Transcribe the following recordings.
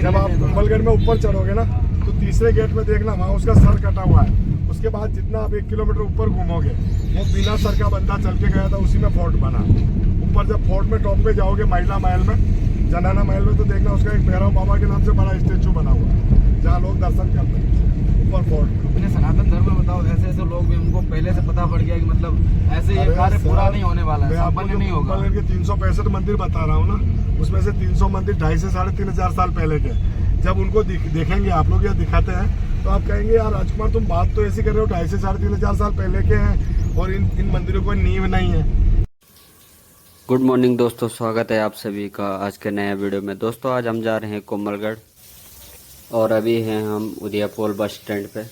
जब आप कुंभलगढ़ में ऊपर चढ़ोगे ना तो तीसरे गेट में देखना वहाँ उसका सर कटा हुआ है। उसके बाद जितना आप 1 किलोमीटर ऊपर घूमोगे वो बिना सर का बंदा चल के गया था, उसी में फोर्ट बना। ऊपर जब फोर्ट में टॉप पे जाओगे महिला महल में, जनाना महल में, तो देखना उसका एक भैरव बाबा के नाम से बड़ा स्टेचू बना हुआ है जहाँ लोग दर्शन करते हैं ऊपर फोर्ट में। अपने सनातन धर्म में बताओ, ऐसे ऐसे लोग भी उनको पहले से पता पड़ गया कि मतलब ऐसे ये कार्य पूरा नहीं होने वाला है, संपन्न नहीं होगा। कुंभलगढ़ के 365 मंदिर बता रहा हूँ ना, उसमें से 300 मंदिर 2,500 से 3,500 साल पहले के। जब उनको देखेंगे आप लोग या दिखाते हैं तो आप कहेंगे यार राजकुमार तुम बात तो ऐसी कर रहे हो, 2,500 से 3,500 साल पहले के हैं और इन मंदिरों को नींव नहीं है। गुड मॉर्निंग दोस्तों, स्वागत है आप सभी का आज के नए वीडियो में। दोस्तों आज हम जा रहे हैं कुंभलगढ़ और अभी हैं हम उदयपुर बस स्टैंड पे।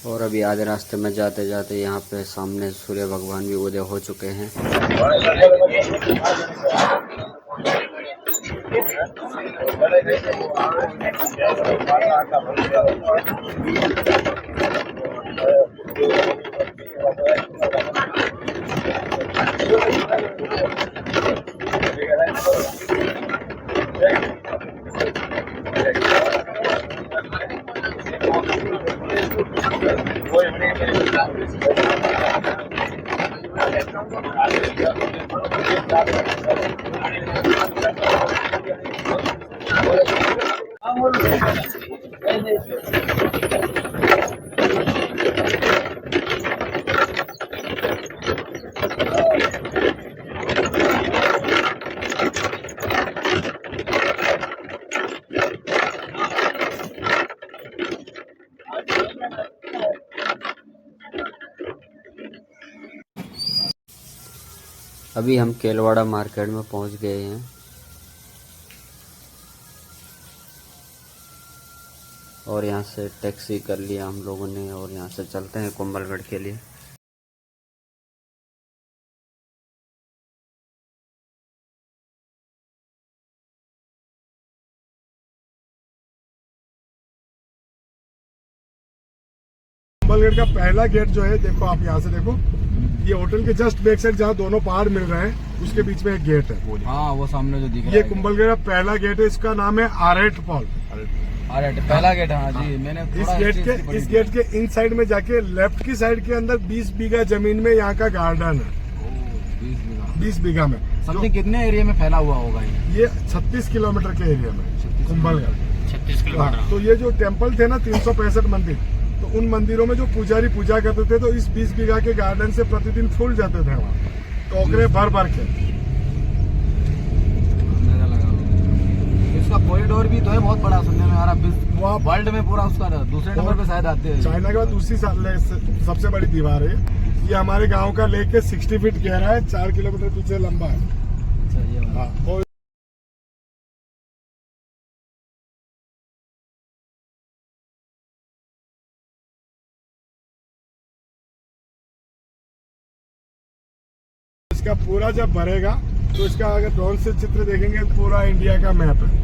और अभी आधे रास्ते में जाते जाते यहाँ पे सामने सूर्य भगवान भी उदय हो चुके हैं। अभी हम केलवाड़ा मार्केट में पहुंच गए हैं और यहाँ से टैक्सी कर लिया हम लोगों ने और यहाँ से चलते हैं कुंभलगढ़ के लिए। कुंभलगढ़ का पहला गेट जो है, देखो आप यहाँ से देखो, ये होटल के जस्ट बैक साइड जहाँ दोनों पहाड़ मिल रहे हैं उसके बीच में एक गेट है। हाँ वो सामने जो दिख रहा है ये कुंभलगढ़ का पहला गेट है, इसका नाम है आरेट फॉल। अरे पहला गेट है। हाँ जी, मैंने इस गेट के इन साइड में जाके लेफ्ट की साइड के अंदर 20 बीघा जमीन में यहाँ का गार्डन है। 20 बीघा में समथिंग कितने एरिया में फैला हुआ होगा ये 36 किलोमीटर के एरिया में कुंभलगढ़ 36 किलोमीटर। तो ये जो टेम्पल थे ना 365 मंदिर, तो उन मंदिरों में जो पुजारी पूजा करते थे तो इस 20 बीघा के गार्डन से प्रतिदिन फूल जाते थे वहाँ, टोकरे भर भर के। इसका कॉरिडोर भी तो है बहुत बड़ा, सुनने में आ रहा, वर्ल्ड में पूरा उसका दूसरे नंबर पे शायद आते हैं। चाइना के बाद दूसरी सबसे बड़ी दीवार है ये। हमारे गांव का लेके 60 फीट गहरा है, 4 किलोमीटर पीछे लंबा है। हाँ, इसका पूरा जब भरेगा तो इसका अगर ड्रोन से चित्र देखेंगे तो पूरा इंडिया का मैप है।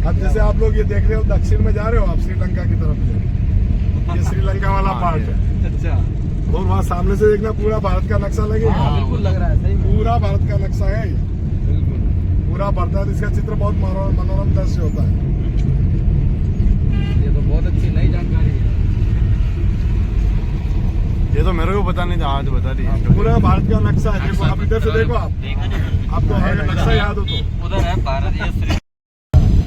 अब जैसे आप लोग ये देख रहे हो, दक्षिण में जा रहे हो आप श्रीलंका की तरफ से, ये श्रीलंका वाला पार्ट है। अच्छा, और वहाँ सामने से देखना पूरा भारत का नक्शा लगेगा। बिल्कुल लग रहा है, सही पूरा भारत का नक्शा है ये, बिल्कुल पूरा भरता है। इसका चित्र बहुत मनोरम दृश्य होता है। ये तो बहुत अच्छी नई जानकारी है। ये तो मेरे को पता नहीं था, आज बता दी। पूरा भारत का नक्शा है। देखो आप इधर से देखो, आपको नक्शा याद हो तो उधर है भारत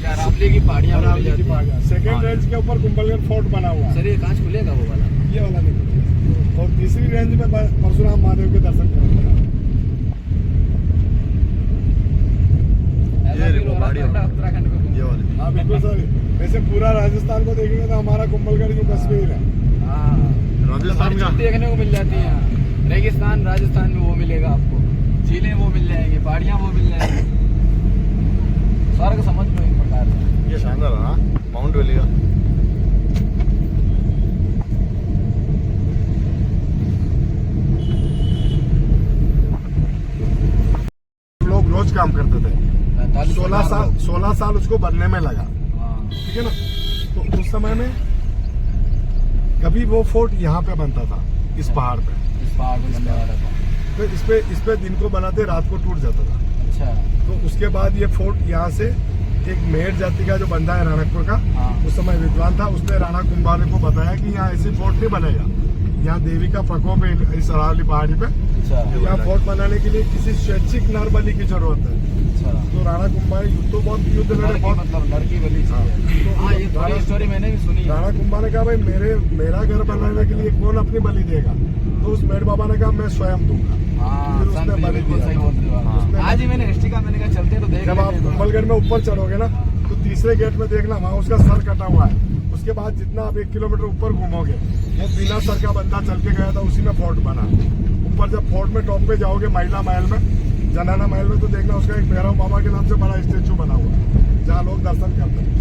अरावली की पहाड़ियाँ। सेकेंड रेंज के ऊपर कुंभलगढ़ फोर्ट बना हुआ है। सर ये कांच खुलेगा वो वाला? ये वाला नहीं खुलेगा। और तीसरी रेंज में परशुराम महादेव के दर्शन करेंगे। उत्तराखंड में ये वाले। हाँ बिल्कुल सर, वैसे पूरा राजस्थान को देखेंगे तो हमारा कुंभलगढ़ की कश्मीर है। हाँ, राजस्थान का देखने को मिल जाती है यहाँ। रेगिस्तान राजस्थान में वो मिलेगा आपको, झीलें वो मिल जाएंगी, पहाड़ियाँ वो मिल जाएंगी। स्वर्ग समझ लो एक प्रकार से। ये शानदार है ना माउंट वैली का। लोग रोज काम करते थे। 16 साल उसको बनने में लगा, हाँ, ठीक है ना। तो उस समय में कभी वो फोर्ट यहाँ पे बनता था, इस पहाड़ पे। इस पहाड़ पे बनने वाला था। तो इस पे दिन को बनाते, रात को टूट जाता था। अच्छा, तो उसके बाद ये फोर्ट यहाँ से एक मेहर जाति का जो बंदा है राणकपुर का, हाँ, उस समय विद्वान था, उसने राणा कुंभार को बताया कि यहाँ ऐसी फोर्ट नहीं बनेगा, यहाँ देवी का प्रकोप है इस अरावली पहाड़ी पे। अच्छा, यहाँ फोर्ट बनाने के लिए किसी स्वैच्छिक नर बलि की जरूरत है। अच्छा। तो राणा कुंभार युद्ध तो बहुत युद्ध लड़े, लड़की बहुत। मतलब लड़की बलि हाँ, चाहिए। तो हाँ, ये थोड़ी स्टोरी मैंने भी सुनी है। राणा कुंभा ने कहा भाई मेरा घर बनाने के लिए कौन अपनी बलि देगा। तो उस मेढ़ बाबा ने कहा मैं स्वयं दूंगा। हाँ, फिर उसने संत जी बलि बिल्कुल दिया। सही बोल रहे हो। उसने- आज ही मैंने हिस्ट्री का मैंने कहा चलते तो देख जब आप लेते हैं। कुंभलगढ़ में ऊपर चढ़ोगे ना, तो तीसरे गेट में देखना वहाँ उसका सर कटा हुआ है। उसके बाद जितना आप 1 किलोमीटर ऊपर घूमोगे, वो बिना सर का बंदा चल के गया था, उसी में फोर्ट बना। ऊपर जब फोर्ट में टॉप पे जाओगे, महिला महल में, जनाना महल में, तो देखना उसका एक भैरव बाबा के नाम से बड़ा स्टेचू बना हुआ है, जहाँ लोग दर्शन करते हैं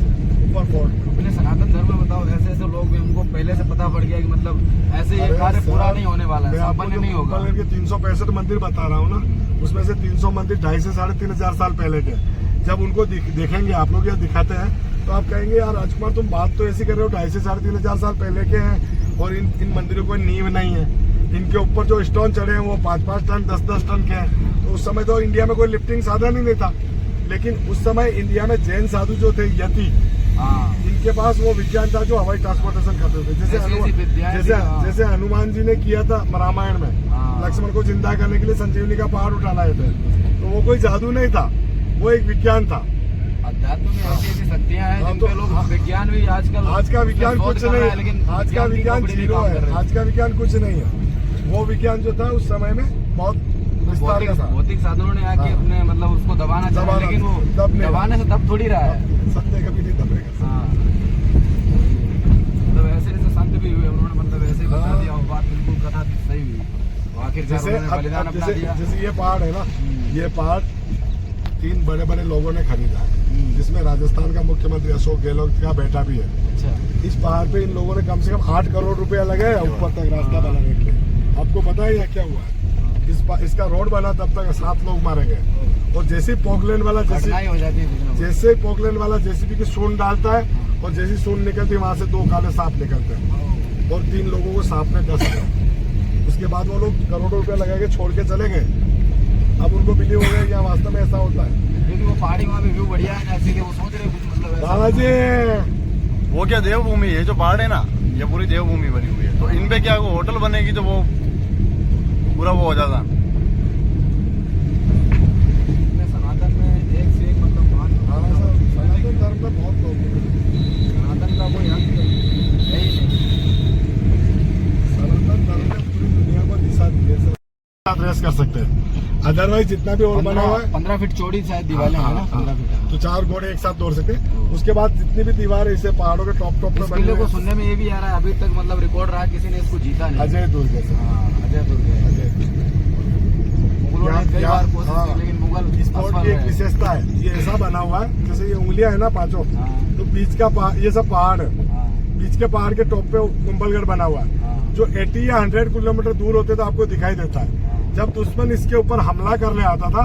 ऊपर फोर्ट में। अपने सनातन धर्म में बताओ, ऐसे ऐसे लोग भी हमको पहले से पता पड़ गया कि मतलब ऐसे ये कार्य पूरा नहीं होने वाला है, मैं आपको संपन्न नहीं होगा। कुंभलगढ़ के 365 मंदिर बता रहा हूँ ना, उसमें से 300 मंदिर 2.5 से 3.5 साल पहले के। जब उनको देखेंगे आप लोग या दिखाते हैं, तो आप कहेंगे यार राजकुमार तुम बात तो ऐसी कर रहे हो, 2.5 से 3.5 साल पहले के हैं, और इन मंदिरों को नींव नहीं है। इनके ऊपर जो स्टोन चढ़े हैं वो 5-5 टन 10-10 टन के हैं। तो उस समय तो इंडिया में कोई लिफ्टिंग साधन ही नहीं था, लेकिन उस समय इंडिया में जैन साधु जो थे, यति, हाँ, इनके पास वो विज्ञान था जो हवाई ट्रांसपोर्टेशन करते थे। जैसे हनुमान जी ने किया था रामायण में, हाँ। लक्ष्मण को जिंदा करने के लिए संजीवनी का पहाड़ उठा लाए थे। तो वो कोई जादू नहीं था, वो एक विज्ञान था। अध्यात्म में ऐसी ऐसी शक्तियां हैं हाँ, जिनपे तो लोग हाँ। विज्ञान भी आजकल आज का विज्ञान शोध कुछ कर रहा है, नहीं, लेकिन आज का विज्ञान जीरो है। आज का विज्ञान कुछ नहीं है। वो विज्ञान जो था उस समय में बहुत विस्तार का था। भौतिक साधनों ने आके हाँ। अपने मतलब उसको दबाना चाहा, दबाना, लेकिन वो दब नहीं दबाने से दब थोड़ी रहा है। सत्य कभी नहीं दबेगा। हाँ, मतलब ऐसे ऐसे संत भी हुए, उन्होंने मतलब ऐसे ही बता हाँ। दिया, वो बात बिल्कुल कथा सही हुई। वो आखिरकार जैसे उन्होंने बलिदान अपना दिया। जैसे ये पहाड़ है ना, ये पहाड़ 3 बड़े बड़े लोगों ने खरीदा है, जिसमें राजस्थान का मुख्यमंत्री अशोक गहलोत का बेटा भी है। अच्छा, इस पहाड़ पे इन लोगों ने कम से कम 8 करोड़ रुपया लगाया ऊपर तक रास्ता बनाने के लिए। आपको पता है यह क्या हुआ है? इसका रोड बना तब तक 7 लोग मारे गए। और जैसे पोकलैंड वाला घटनाएं हो जाती है बीच में। जैसे पोकलैंड वाला जेसीबी की सूंड डालता है, और जैसी सूंड निकलती है वहां से 2 काले सांप निकलते हैं, और 3 लोगों को सांप ने डस दिया। उसके बाद वो लोग करोड़ों रुपया लगा के छोड़ के चले गए। अब उनको बिलीव हो गया यहाँ वास्तव में ऐसा होता है। क्योंकि वो पहाड़ी वहाँ पे व्यू बढ़िया है ना, इसीलिए वो सोच रहे कुछ मतलब ऐसा। दादाजी वो क्या देवभूमि है, जो पहाड़ है ना, ये पूरी देवभूमि बनी हुई है। तो इन पे क्या वो होटल बनेगी तो वो पूरा वो हो जाता। सनातन में एक से एक मतलब महान सनातन धर्म में बहुत लोग हैं। सनातन का कोई अंत है ही नहीं। सनातन धर्म ने पूरी दुनिया को दिशा दी है। रेस कर सकते हैं, अदरवाइज जितना भी और बना हुआ है 15 फीट चौड़ी शायद दीवारें हैं ना, 15 फीट। तो 4 घोड़े एक साथ दौड़ सकते हैं। उसके बाद जितनी भी दीवार इसे पहाड़ों के टॉप में इस बनी किले हुई को है। सुनने में ये भी आ रहा है, अभी तक मतलब रिकॉर्ड रहा, किसी ने इसको जीता नहीं। अजय दुर्ग से। हाँ, अजय दुर्ग। मुगलों ने कई बार कोशिश की, लेकिन मुगल इस फोर्ट की एक विशेषता है, ये ऐसा बना हुआ है जैसे ये उंगलियां है ना 5, तो बीच का ये सब पहाड़ है। बीच के पहाड़ के टॉप पे कुंभलगढ़ बना हुआ है, जो 80 या 100 किलोमीटर दूर होते तो आपको दिखाई देता है। जब दुश्मन इसके ऊपर हमला करने आता था,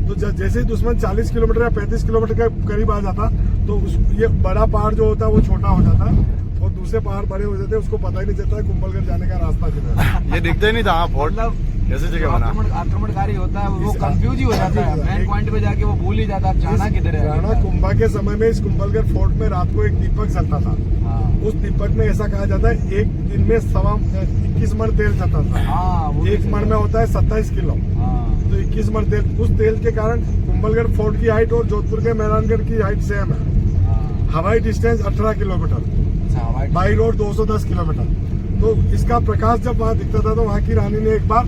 तो जैसे ही दुश्मन 40 किलोमीटर या 35 किलोमीटर के करीब आ जाता, तो ये बड़ा पहाड़ जो होता है वो छोटा हो जाता है, और दूसरे पहाड़ बड़े हो जाते हैं। उसको पता ही नहीं चलता है कुंभलगढ़ जाने का रास्ता किधर है। ये दिखता ही नहीं था। हाँ, फोर्ट मतलब कैसे जगह बना। आक्रमणकारी होता है वो इस- कंफ्यूज ही हो जाता है, मेन पॉइंट पे जाके वो भूल ही जाता है अब जाना किधर है। राणा कुंभा के समय में इस कुंभलगढ़ फोर्ट में रात को एक दीपक जलता था। हाँ, उस दीपक में ऐसा कहा जाता है एक दिन में 21 मण तेल चलता था। हाँ, वो एक मण में होता है 27 किलो, हाँ, तो 21 मण तेल। उस तेल के कारण कुंभलगढ़ फोर्ट की हाइट और जोधपुर के मेहरानगढ़ की हाइट सेम है। हाँ। हवाई डिस्टेंस 18 किलोमीटर, अच्छा, हवाई- बाई रोड 210 किलोमीटर। तो इसका प्रकाश जब वहाँ दिखता था, तो वहाँ की रानी ने एक बार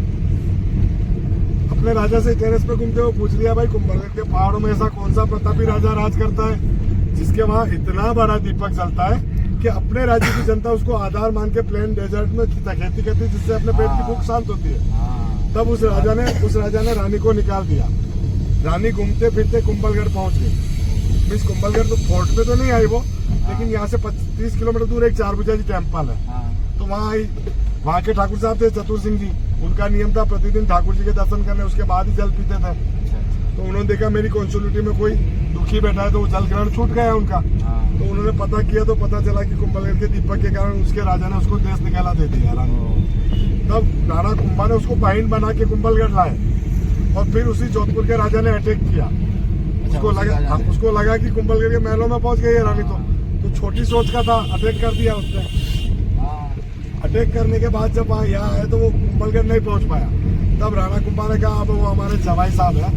अपने राजा से टेरेस पे घूमते हुए पूछ लिया, भाई कुंभलगढ़ के पहाड़ों में ऐसा कौन सा प्रतापी राजा राज करता है जिसके वहाँ इतना बड़ा दीपक जलता है कि अपने राज्य की जनता उसको आधार मान के प्लेन डेजर्ट में खेती करती है, जिससे अपने पेट की भूख शांत होती है। तब उस राजा ने रानी को निकाल दिया। रानी घूमते फिरते कुंभलगढ़ पहुंच गई। मिस कुंभलगढ़ तो फोर्ट में तो नहीं आई वो, लेकिन यहाँ से 30 किलोमीटर दूर एक चारभुजा जी टेम्पल है, तो वहाँ आई। वहाँ के ठाकुर साहब थे चतुर सिंह जी, उनका नियम था प्रतिदिन ठाकुर जी के दर्शन करने, उसके बाद ही जल पीते थे। तो उन्होंने देखा मेरी कॉन्स्टिट्यूटी में कोई दुखी बैठा है, तो वो जल ग्रहण छूट गया उनका। तो उन्होंने पता किया, तो पता चला कि कुंभलगढ़ के दीपक के कारण उसके राजा ने उसको देश निकाला दे दिया रानी। तब राणा कुंभा ने उसको बहन बना के कुंभलगढ़ लाए, और फिर उसी जोधपुर के राजा ने अटैक किया। उसको लगा कि कुंभलगढ़ के महलों में पहुंच गई है रानी, तो छोटी सोच का था, अटैक कर दिया उसने। अटैक करने के बाद जब वहाँ यहाँ आए तो वो कुंभलगढ़ नहीं पहुंच पाया। तब राणा कुंभा ने कहा अब वो हमारे जवाई साहब है,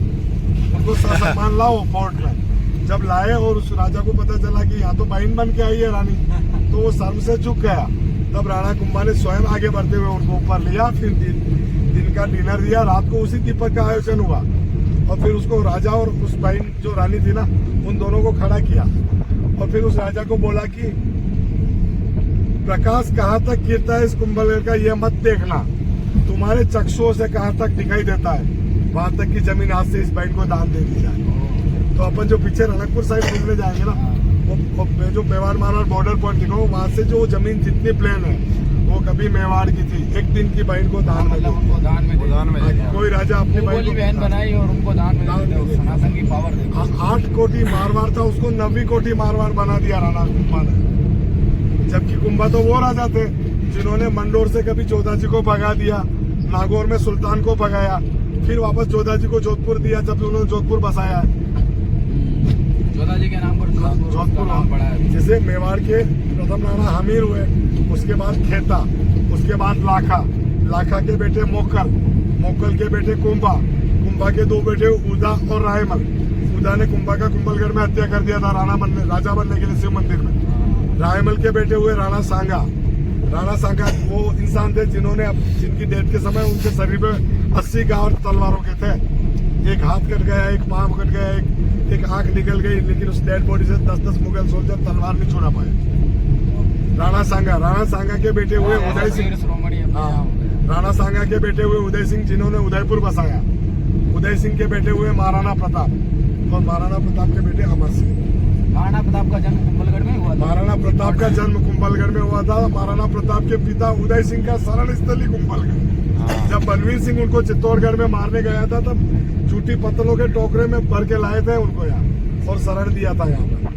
उनको सम्मान लाओ फोर्ट में। जब लाए और उस राजा को पता चला कि यहाँ तो बहन बन के आई है रानी, तो वो शर्म से झुक गया। तब राणा कुंभा ने स्वयं आगे बढ़ते हुए उनको ऊपर लिया, फिर दिन का डिनर दिया, रात को उसी दीपक का आयोजन हुआ, और फिर उसको राजा और उस बहन जो रानी थी ना, उन दोनों को खड़ा किया, और फिर उस राजा को बोला कि प्रकाश कहाँ तक गिरता है इस कुंभलगढ़ का ये मत देखना, तुम्हारे चक्षुओं से कहाँ तक दिखाई देता है, वहां तक की जमीन आज से इस बहन को दान दे दी जाए। तो अपन जो पीछे रनकपुर साइड घूमने जाएंगे ना, वो जो मेवाड़ मारवाड़ बॉर्डर पॉइंट दिखाओ, वहाँ से जो जमीन जितनी प्लेन है वो कभी मेवाड़ की थी, एक दिन की बहन को दान में कोई राजा अपनी बहन बनाई और उनको दान में सनातन की पावर दे। 8 कोटी मारवाड़ था, उसको 90 कोटी मारवाड़ बना दिया राणा कुंभा ने। जबकि कुंभा तो वो राजा थे जिन्होंने मंडोर से कभी जोधा जी को भगा दिया, नागौर में सुल्तान को भगाया, फिर वापस जोधा जी को जोधपुर दिया जब उन्होंने जोधपुर बसाया है। जोधा जी के नाम पर जोधपुर नाम पड़ा है। जैसे मेवाड़ के प्रथम राणा हमीर हुए, उसके बाद खेता, उसके बाद लाखा, लाखा के बेटे मोकल, मोकल के बेटे कुंभा, कुंभा के 2 बेटे उदा और रायमल। उदा ने कुंभा का कुंभलगढ़ में हत्या कर दिया था राजा बनने के लिए शिव मंदिर में। रायमल के बेटे हुए राणा सांगा। राणा सांगा वो इंसान थे जिनकी डेथ के समय उनके शरीर में 80 घाव तलवारों के थे। एक हाथ कट गया, एक पांव कट गया, एक आंख निकल गई, लेकिन उस डेड बॉडी से 10-10 मुगल सोल्जर तलवार नहीं छुड़ा पाए। राणा सांगा के बेटे हुए उदय सिंह। राणा सांगा के बेटे हुए उदय सिंह, जिन्होंने उदयपुर बसाया। उदय सिंह के बेटे हुए महाराणा प्रताप, और महाराणा प्रताप के बेटे अमर सिंह। महाराणा प्रताप का जन्म कुंभलगढ़ में हुआ था। महाराणा प्रताप का जन्म कुंभलगढ़ में हुआ था। महाराणा प्रताप के पिता उदय सिंह का शरण स्थली कुंभलगढ़। जब बलवीर सिंह उनको चित्तौड़गढ़ में मारने गया था, तब झूठी पत्तलों के टोकरे में भर के लाए थे उनको यहाँ, और शरण दिया था यहाँ पर।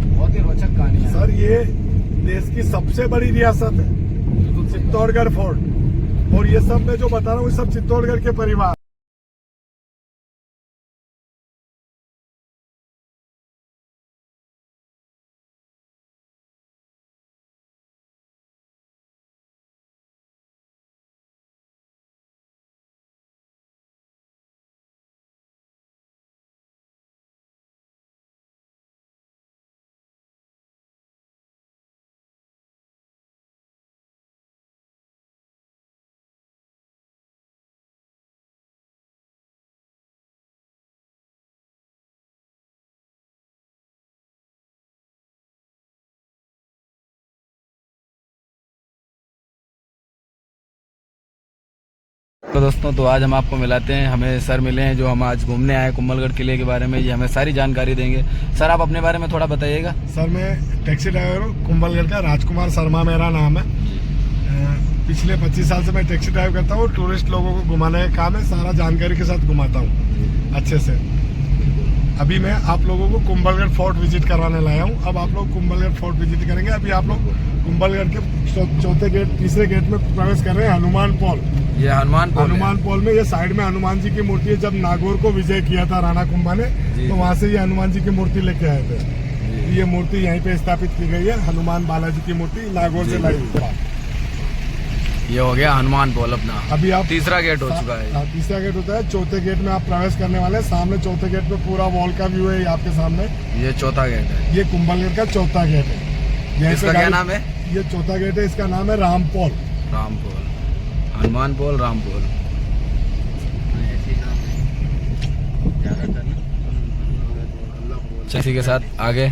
बहुत ही रोचक कहानी है सर। ये देश की सबसे बड़ी रियासत है चित्तौड़गढ़ फोर्ट, और ये सब मैं जो बता रहा हूँ सब चित्तौड़गढ़ के परिवार। तो दोस्तों, तो आज हम आपको मिलाते हैं, हमें सर मिले हैं जो हम आज घूमने आए कुंभलगढ़ किले के बारे में। ये हमें सारी जानकारी देंगे। सर, आप अपने बारे में थोड़ा बताइएगा। सर, मैं टैक्सी ड्राइवर हूँ कुंभलगढ़ का, राजकुमार शर्मा मेरा नाम है। पिछले 25 साल से मैं टैक्सी ड्राइव करता हूँ। टूरिस्ट लोगों को घुमाने का काम है, सारा जानकारी के साथ घुमाता हूँ अच्छे से। अभी मैं आप लोगों को कुंभलगढ़ फोर्ट विजिट करवाने लाया हूँ। अब आप लोग कुंभलगढ़ फोर्ट विजिट करेंगे। अभी आप लोग कुंभलगढ़ के चौथे गेट, तीसरे गेट में प्रवेश कर रहे हैं, हनुमान पॉल। ये हनुमान पॉल में ये साइड में हनुमान जी की मूर्ति है। जब नागौर को विजय किया था राणा कुंभा ने, तो वहाँ से ये हनुमान जी की मूर्ति लेके आए थे। ये मूर्ति यहीं पे स्थापित की गई है, हनुमान बालाजी की मूर्ति नागौर से लाई हुई। ये हो गया हनुमान पॉल अपना। अभी आप तीसरा गेट हो चुका है। तीसरा गेट होता है। चौथे गेट में आप प्रवेश करने वाले हैं। सामने चौथे गेट पे पूरा वॉल का व्यू है आपके सामने। ये चौथा गेट है। ये कुंभलगढ़ का चौथा गेट है। इसका क्या नाम है? ये चौथा गेट है, इसका नाम है रामपोल। हनुमान पोल, रामपोल। इसी के साथ आगे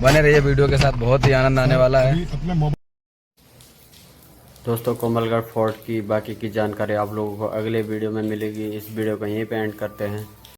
बने रहिए वीडियो के साथ, बहुत ही आनंद आने वाला है। अपने मोबाइल दोस्तों कोमलगढ़ फोर्ट की बाकी की जानकारी आप लोगों को अगले वीडियो में मिलेगी। इस वीडियो को यहीं पे एंड करते हैं।